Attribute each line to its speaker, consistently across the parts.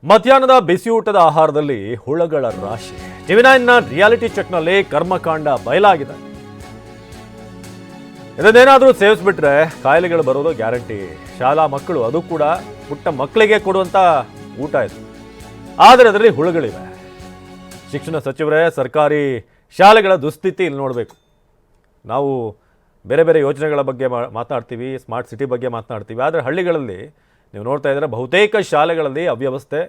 Speaker 1: ಮಧ್ಯಾಹ್ನದ ಬಿಸಿಯೂಟದ ಆಹಾರದಲ್ಲಿ ಹುಳಗಳ ರಾಶಿ. ಟಿವಿ9ನ ರಿಯಾಲಿಟಿ ಚೆಕ್ನಲ್ಲಿ ಕರ್ಮಕಾಂಡ ಬಯಲಾಗಿದೆ. ಇದನ್ನೇನಾದರೂ ಸೇವಿಸ್ಬಿಟ್ರೆ ಕಾಯಿಲೆಗಳು ಬರೋದು ಗ್ಯಾರಂಟಿ. ಶಾಲಾ ಮಕ್ಕಳು, ಅದು ಕೂಡ ಪುಟ್ಟ ಮಕ್ಕಳಿಗೆ ಕೊಡುವಂತ ಊಟ ಇದು. ಆದರೆ ಅದರಲ್ಲಿ ಹುಳುಗಳಿವೆ. ಶಿಕ್ಷಣ ಸಚಿವರೇ ಸರ್ಕಾರಿ ಶಾಲೆಗಳ ದುಸ್ಥಿತಿ ಇಲ್ಲಿ ನೋಡಬೇಕು. ನಾವು ಬೇರೆ ಬೇರೆ ಯೋಜನೆಗಳ ಬಗ್ಗೆ ಮಾತನಾಡ್ತೀವಿ, ಸ್ಮಾರ್ಟ್ ಸಿಟಿ ಬಗ್ಗೆ ಮಾತನಾಡ್ತೀವಿ. ಆದರೆ ಹಳ್ಳಿಗಳಲ್ಲಿ ನೀವು ನೋಡ್ತಾ ಇದ್ರೆ ಬಹುತೇಕ ಶಾಲೆಗಳಲ್ಲಿ ಅವ್ಯವಸ್ಥೆ.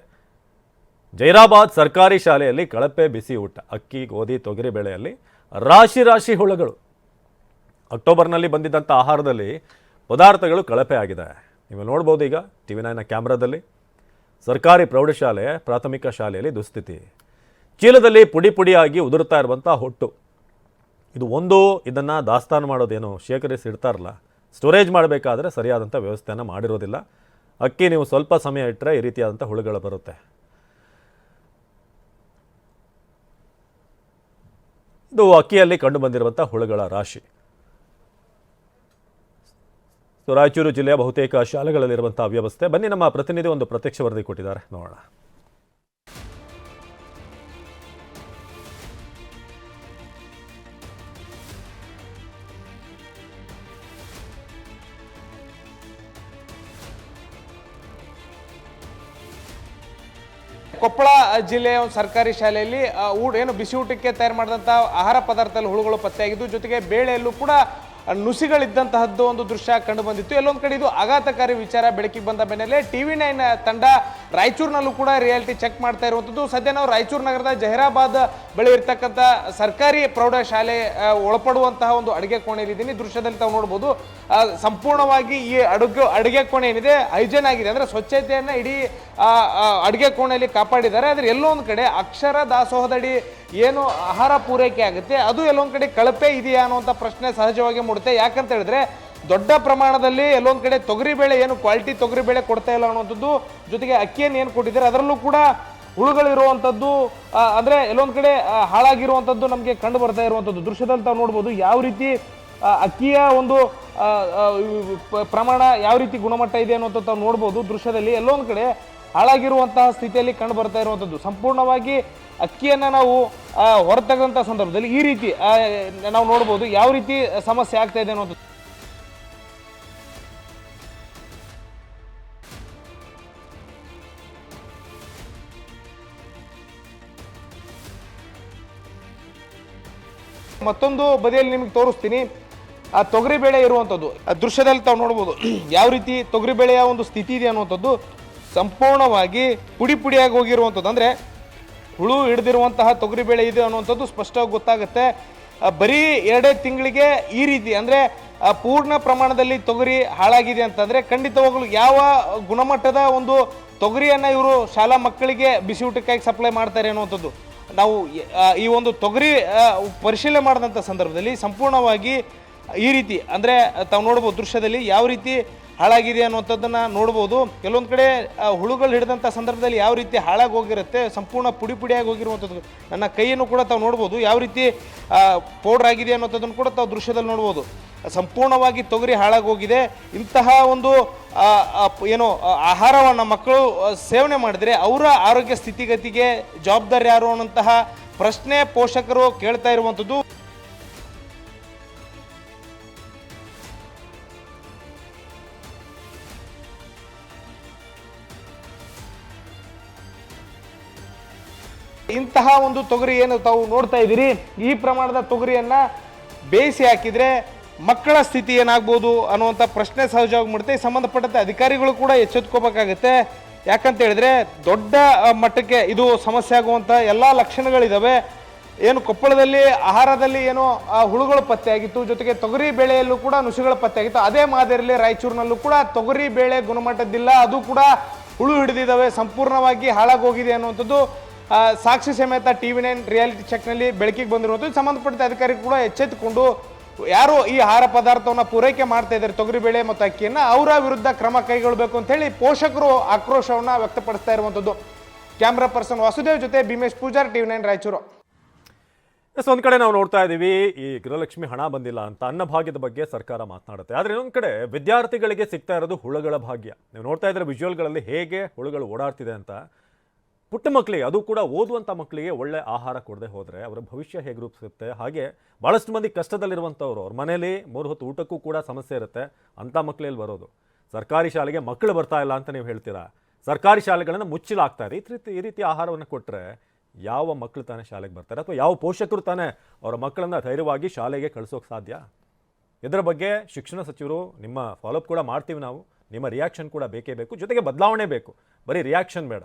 Speaker 1: ಜೈರಾಬಾದ್ ಸರ್ಕಾರಿ ಶಾಲೆಯಲ್ಲಿ ಕಳಪೆ ಬಿಸಿ ಊಟ, ಅಕ್ಕಿ, ಗೋಧಿ, ತೊಗರಿ ಬೇಳೆಯಲ್ಲಿ ರಾಶಿ ರಾಶಿ ಹುಳುಗಳು. ಅಕ್ಟೋಬರ್ನಲ್ಲಿ ಬಂದಿದ್ದಂಥ ಆಹಾರದಲ್ಲಿ ಪದಾರ್ಥಗಳು ಕಳಪೆ ಆಗಿದೆ. ನೀವು ನೋಡ್ಬೋದು ಈಗ ಟಿವಿ9ನ ಕ್ಯಾಮ್ರಾದಲ್ಲಿ. ಸರ್ಕಾರಿ ಪ್ರೌಢಶಾಲೆ, ಪ್ರಾಥಮಿಕ ಶಾಲೆಯಲ್ಲಿ ದುಸ್ಥಿತಿ. ಚೀಲದಲ್ಲಿ ಪುಡಿ ಪುಡಿಯಾಗಿ ಉದುರ್ತಾ ಇರುವಂಥ ಹೊಟ್ಟು. ಇದನ್ನು ದಾಸ್ತಾನು ಮಾಡೋದೇನು, ಶೇಖರಿಸಿ ಇಡ್ತಾರಲ್ಲ, ಸ್ಟೋರೇಜ್ ಮಾಡಬೇಕಾದ್ರೆ ಸರಿಯಾದಂಥ ವ್ಯವಸ್ಥೆಯನ್ನು ಮಾಡಿರೋದಿಲ್ಲ. ಅಕ್ಕಿ ನೀವು ಸ್ವಲ್ಪ ಸಮಯ ಇಟ್ಟರೆ ಈ ರೀತಿಯಾದಂಥ ಹುಳುಗಳು ಬರುತ್ತೆ. ಇದು ಅಕ್ಕಿಯಲ್ಲಿ ಕಂಡು ಬಂದಿರುವಂಥ ಹುಳುಗಳ ರಾಶಿ. ರಾಯಚೂರು ಜಿಲ್ಲೆಯ ಬಹುತೇಕ ಶಾಲೆಗಳಲ್ಲಿರುವಂಥ ಅವ್ಯವಸ್ಥೆ. ಬನ್ನಿ, ನಮ್ಮ ಪ್ರತಿನಿಧಿ ಒಂದು ಪ್ರತ್ಯಕ್ಷ ವರದಿ ಕೊಟ್ಟಿದ್ದಾರೆ, ನೋಡೋಣ.
Speaker 2: ಕೊಪ್ಪಳ ಜಿಲ್ಲೆಯ ಒಂದು ಸರ್ಕಾರಿ ಶಾಲೆಯಲ್ಲಿ ಏನು ಬಿಸಿ ಊಟಕ್ಕೆ ತಯಾರು ಮಾಡಿದಂಥ ಆಹಾರ ಪದಾರ್ಥದಲ್ಲಿ ಹುಳುಗಳು ಪತ್ತೆಯಾಗಿದ್ದು, ಜೊತೆಗೆ ಬೇಳೆಯಲ್ಲೂ ಕೂಡ ನುಸಿಗಳಿದ್ದಂತಹದ್ದು ಒಂದು ದೃಶ್ಯ ಕಂಡು ಬಂದಿತ್ತು. ಎಲ್ಲೊಂದು ಕಡೆ ಇದು ಆಘಾತಕಾರಿ ವಿಚಾರ ಬೆಳಕಿಗೆ ಬಂದ ಬೆನ್ನಲ್ಲೇ ಟಿವಿ9 ತಂಡ ರಾಯಚೂರಿನಲ್ಲೂ ಕೂಡ ರಿಯಾಲಿಟಿ ಚೆಕ್ ಮಾಡ್ತಾ ಇರುವಂಥದ್ದು. ಸದ್ಯ ನಾವು ರಾಯಚೂರು ನಗರದ ಜಹೀರಾಬಾದ್ ಬಳಿ ಇರ್ತಕ್ಕಂಥ ಸರ್ಕಾರಿ ಪ್ರೌಢಶಾಲೆ ಒಳಪಡುವಂತಹ ಒಂದು ಅಡುಗೆ ಕೋಣೆಯಲ್ಲಿದ್ದೀನಿ. ದೃಶ್ಯದಲ್ಲಿ ತಾವು ನೋಡ್ಬೋದು, ಸಂಪೂರ್ಣವಾಗಿ ಈ ಅಡುಗೆ ಕೋಣೆ ಏನಿದೆ ಹೈಜೇನ್ ಆಗಿದೆ, ಅಂದರೆ ಸ್ವಚ್ಛತೆಯನ್ನು ಇಡೀ ಅಡುಗೆ ಕೋಣೆಯಲ್ಲಿ ಕಾಪಾಡಿದ್ದಾರೆ. ಆದರೆ ಎಲ್ಲೊಂದು ಕಡೆ ಅಕ್ಷರ ದಾಸೋಹದಡಿ ಏನು ಆಹಾರ ಪೂರೈಕೆ ಆಗುತ್ತೆ ಅದು ಎಲ್ಲೊಂದು ಕಡೆ ಕಳಪೆ ಇದೆಯಾ ಅನ್ನುವಂಥ ಪ್ರಶ್ನೆ ಸಹಜವಾಗಿ ಮೂಡುತ್ತೆ. ಯಾಕಂತ ಹೇಳಿದ್ರೆ ದೊಡ್ಡ ಪ್ರಮಾಣದಲ್ಲಿ ಎಲ್ಲೊಂದು ಕಡೆ ತೊಗರಿಬೇಳೆ, ಏನು ಕ್ವಾಲಿಟಿ ತೊಗರಿಬೇಳೆ ಕೊಡ್ತಾ ಇಲ್ಲ ಅನ್ನುವಂಥದ್ದು, ಜೊತೆಗೆ ಅಕ್ಕಿಯನ್ನು ಏನು ಕೊಟ್ಟಿದ್ದಾರೆ ಅದರಲ್ಲೂ ಕೂಡ ಹುಳುಗಳಿರುವಂಥದ್ದು, ಅಂದರೆ ಎಲ್ಲೊಂದು ಕಡೆ ಹಾಳಾಗಿರುವಂಥದ್ದು ನಮಗೆ ಕಂಡು ಬರ್ತಾ ಇರುವಂಥದ್ದು. ದೃಶ್ಯದಲ್ಲಿ ತಾವು ನೋಡ್ಬೋದು ಯಾವ ರೀತಿ ಅಕ್ಕಿಯ ಒಂದು ಪ್ರಮಾಣ, ಯಾವ ರೀತಿ ಗುಣಮಟ್ಟ ಇದೆ ಅನ್ನುವಂಥದ್ದು ತಾವು ನೋಡ್ಬೋದು. ದೃಶ್ಯದಲ್ಲಿ ಎಲ್ಲೊಂದು ಕಡೆ ಹಾಳಾಗಿರುವಂತಹ ಸ್ಥಿತಿಯಲ್ಲಿ ಕಂಡು ಬರ್ತಾ ಇರುವಂಥದ್ದು. ಸಂಪೂರ್ಣವಾಗಿ ಅಕ್ಕಿಯನ್ನು ನಾವು ಹೊರತೆಗೆದಂಥ ಸಂದರ್ಭದಲ್ಲಿ ಈ ರೀತಿ ನಾವು ನೋಡ್ಬೋದು ಯಾವ ರೀತಿ ಸಮಸ್ಯೆ ಆಗ್ತಾ ಇದೆ ಅನ್ನೋದು. ಮತ್ತೊಂದು ಬದಿಯಲ್ಲಿ ನಿಮಗೆ ತೋರಿಸ್ತೀನಿ, ಆ ತೊಗರಿಬೇಳೆ ಇರುವಂಥದ್ದು. ಆ ದೃಶ್ಯದಲ್ಲಿ ತಾವು ನೋಡ್ಬೋದು ಯಾವ ರೀತಿ ತೊಗರಿಬೇಳೆಯ ಒಂದು ಸ್ಥಿತಿ ಇದೆ ಅನ್ನುವಂಥದ್ದು. ಸಂಪೂರ್ಣವಾಗಿ ಪುಡಿ ಪುಡಿಯಾಗಿ ಹೋಗಿರುವಂಥದ್ದು, ಅಂದರೆ ಹುಳು ಹಿಡಿದಿರುವಂತಹ ತೊಗರಿಬೇಳೆ ಇದೆ ಅನ್ನುವಂಥದ್ದು ಸ್ಪಷ್ಟವಾಗಿ ಗೊತ್ತಾಗುತ್ತೆ. ಬರೀ 2 ತಿಂಗಳಿಗೆ ಈ ರೀತಿ, ಅಂದರೆ ಪೂರ್ಣ ಪ್ರಮಾಣದಲ್ಲಿ ತೊಗರಿ ಹಾಳಾಗಿದೆ ಅಂತಂದರೆ ಖಂಡಿತವಾಗಲೂ ಯಾವ ಗುಣಮಟ್ಟದ ಒಂದು ತೊಗರಿಯನ್ನು ಇವರು ಶಾಲಾ ಮಕ್ಕಳಿಗೆ ಬಿಸಿ ಊಟಕ್ಕಾಗಿ ಸಪ್ಲೈ ಮಾಡ್ತಾರೆ ಅನ್ನುವಂಥದ್ದು. ನಾವು ಈ ಒಂದು ತೊಗರಿ ಪರಿಶೀಲನೆ ಮಾಡಿದಂಥ ಸಂದರ್ಭದಲ್ಲಿ ಸಂಪೂರ್ಣವಾಗಿ ಈ ರೀತಿ, ಅಂದರೆ ತಾವು ನೋಡ್ಬೋದು ದೃಶ್ಯದಲ್ಲಿ ಯಾವ ರೀತಿ ಹಾಳಾಗಿದೆ ಅನ್ನುವಂಥದ್ದನ್ನು ನೋಡ್ಬೋದು. ಕೆಲವೊಂದು ಕಡೆ ಹುಳುಗಳು ಹಿಡಿದಂಥ ಸಂದರ್ಭದಲ್ಲಿ ಯಾವ ರೀತಿ ಹಾಳಾಗಿ ಹೋಗಿರುತ್ತೆ, ಸಂಪೂರ್ಣ ಪುಡಿ ಪುಡಿಯಾಗಿ ಹೋಗಿರುವಂಥದ್ದು. ನನ್ನ ಕೈಯನ್ನು ಕೂಡ ತಾವು ನೋಡ್ಬೋದು ಯಾವ ರೀತಿ ಪೌಡ್ರ್ ಆಗಿದೆ ಅನ್ನೋಂಥದ್ದನ್ನು ಕೂಡ ತಾವು ದೃಶ್ಯದಲ್ಲಿ ನೋಡ್ಬೋದು. ಸಂಪೂರ್ಣವಾಗಿ ತೊಗರಿ ಹಾಳಾಗಿ ಹೋಗಿದೆ. ಇಂತಹ ಒಂದು ಏನು ಆಹಾರವನ್ನು ಮಕ್ಕಳು ಸೇವನೆ ಮಾಡಿದರೆ ಅವರ ಆರೋಗ್ಯ ಸ್ಥಿತಿಗತಿಗೆ ಜವಾಬ್ದಾರಿ ಯಾರು ಅನ್ನೋಂತಹ ಪ್ರಶ್ನೆ ಪೋಷಕರು ಕೇಳ್ತಾ ಇರುವಂಥದ್ದು. ಇಂತಹ ಒಂದು ತೊಗರಿ ಏನು ತಾವು ನೋಡ್ತಾ ಇದ್ದೀರಿ, ಈ ಪ್ರಮಾಣದ ತೊಗರಿಯನ್ನ ಬೇಯಿಸಿ ಹಾಕಿದ್ರೆ ಮಕ್ಕಳ ಸ್ಥಿತಿ ಏನಾಗ್ಬೋದು ಅನ್ನುವಂಥ ಪ್ರಶ್ನೆ ಸಹಜವಾಗಿ ಮೂಡುತ್ತೆ. ಸಂಬಂಧಪಟ್ಟಂತೆ ಅಧಿಕಾರಿಗಳು ಕೂಡ ಎಚ್ಚೆತ್ಕೋಬೇಕಾಗತ್ತೆ. ಯಾಕಂತ ಹೇಳಿದ್ರೆ ದೊಡ್ಡ ಮಟ್ಟಕ್ಕೆ ಇದು ಸಮಸ್ಯೆ ಆಗುವಂಥ ಎಲ್ಲ ಲಕ್ಷಣಗಳಿದ್ದಾವೆ. ಏನು ಕೊಪ್ಪಳದಲ್ಲಿ ಆಹಾರದಲ್ಲಿ ಏನು ಹುಳುಗಳು ಪತ್ತೆಯಾಗಿತ್ತು, ಜೊತೆಗೆ ತೊಗರಿ ಬೇಳೆಯಲ್ಲೂ ಕೂಡ ನುಸಿಗಳು ಪತ್ತೆಯಾಗಿತ್ತು. ಅದೇ ಮಾದರಿಯಲ್ಲಿ ರಾಯಚೂರಿನಲ್ಲೂ ಕೂಡ ತೊಗರಿ ಬೇಳೆ ಗುಣಮಟ್ಟದ್ದಿಲ್ಲ, ಅದು ಕೂಡ ಹುಳು ಹಿಡಿದಿದ್ದಾವೆ, ಸಂಪೂರ್ಣವಾಗಿ ಹಾಳಾಗೋಗಿದೆ ಅನ್ನುವಂಥದ್ದು ಸಾಕ್ಷಿ ಸಮೇತ ಟಿವಿ9 ರಿಯಾಲಿಟಿ ಚೆಕ್ನಲ್ಲಿ ಬೆಳಕಿಗೆ ಬಂದಿರುವಂಥದ್ದು. ಸಂಬಂಧಪಟ್ಟ ಅಧಿಕಾರಿ ಕೂಡ ಎಚ್ಚೆತ್ತುಕೊಂಡು ಯಾರು ಈ ಆಹಾರ ಪದಾರ್ಥವನ್ನು ಪೂರೈಕೆ ಮಾಡ್ತಾ ಇದ್ದಾರೆ ತೊಗರಿಬೇಳೆ ಮತ್ತು ಅಕ್ಕಿಯನ್ನು, ಅವರ ವಿರುದ್ಧ ಕ್ರಮ ಕೈಗೊಳ್ಳಬೇಕು ಅಂತ ಹೇಳಿ ಪೋಷಕರು ಆಕ್ರೋಶವನ್ನು ವ್ಯಕ್ತಪಡಿಸ್ತಾ ಇರುವಂಥದ್ದು. ಕ್ಯಾಮ್ರಾ ಪರ್ಸನ್ ವಾಸುದೇವ್ ಜೊತೆ ಭೀಮೇಶ್ ಪೂಜಾರ್, ಟಿವಿ9 ರಾಯಚೂರು.
Speaker 1: ಒಂದು ಕಡೆ ನಾವು ನೋಡ್ತಾ ಇದ್ದೀವಿ, ಈ ಗೃಹಲಕ್ಷ್ಮಿ ಹಣ ಬಂದಿಲ್ಲ ಅಂತ ಅನ್ನಭಾಗ್ಯದ ಬಗ್ಗೆ ಸರ್ಕಾರ ಮಾತನಾಡುತ್ತೆ. ಆದರೆ ಇನ್ನೊಂದು ಕಡೆ ವಿದ್ಯಾರ್ಥಿಗಳಿಗೆ ಸಿಗ್ತಾ ಇರೋದು ಹುಳುಗಳ ಭಾಗ್ಯ. ನೀವು ನೋಡ್ತಾ ಇದ್ರೆ ವಿಜುವಲ್ಗಳಲ್ಲಿ ಹೇಗೆ ಹುಳುಗಳು ಓಡಾಡ್ತಿದೆ ಅಂತ. ಪುಟ್ಟ ಮಕ್ಕಳಿಗೆ, ಅದು ಕೂಡ ಓದುವಂಥ ಮಕ್ಕಳಿಗೆ ಒಳ್ಳೆ ಆಹಾರ ಕೊಡದೆ ಹೋದರೆ ಅವರ ಭವಿಷ್ಯ ಹೇಗೆ ರೂಪಿಸುತ್ತೆ? ಹಾಗೆ ಭಾಳಷ್ಟು ಮಂದಿ ಕಷ್ಟದಲ್ಲಿರುವಂಥವ್ರು, ಅವ್ರ ಮನೇಲಿ 3 ಹೊತ್ತು ಊಟಕ್ಕೂ ಕೂಡ ಸಮಸ್ಯೆ ಇರುತ್ತೆ, ಅಂಥ ಮಕ್ಕಳಲ್ಲಿ ಬರೋದು. ಸರ್ಕಾರಿ ಶಾಲೆಗೆ ಮಕ್ಕಳು ಬರ್ತಾ ಇಲ್ಲ ಅಂತ ನೀವು ಹೇಳ್ತೀರಾ, ಸರ್ಕಾರಿ ಶಾಲೆಗಳನ್ನು ಮುಚ್ಚಲಾಗ್ತಾರೆ. ಈ ರೀತಿ ಆಹಾರವನ್ನು ಕೊಟ್ಟರೆ ಯಾವ ಮಕ್ಕಳು ತಾನೇ ಶಾಲೆಗೆ ಬರ್ತಾರೆ? ಅಥವಾ ಯಾವ ಪೋಷಕರು ತಾನೇ ಅವರ ಮಕ್ಕಳನ್ನು ಧೈರ್ಯವಾಗಿ ಶಾಲೆಗೆ ಕಳಿಸೋಕೆ ಸಾಧ್ಯ? ಇದರ ಬಗ್ಗೆ ಶಿಕ್ಷಣ ಸಚಿವರು ನಿಮ್ಮ ಫಾಲೋಅಪ್ ಕೂಡ ಮಾಡ್ತೀವಿ ನಾವು. ನಿಮ್ಮ ರಿಯಾಕ್ಷನ್ ಕೂಡ ಬೇಕೇ ಬೇಕು, ಜೊತೆಗೆ ಬದಲಾವಣೆ ಬೇಕು, ಬರೀ ರಿಯಾಕ್ಷನ್ ಬೇಡ.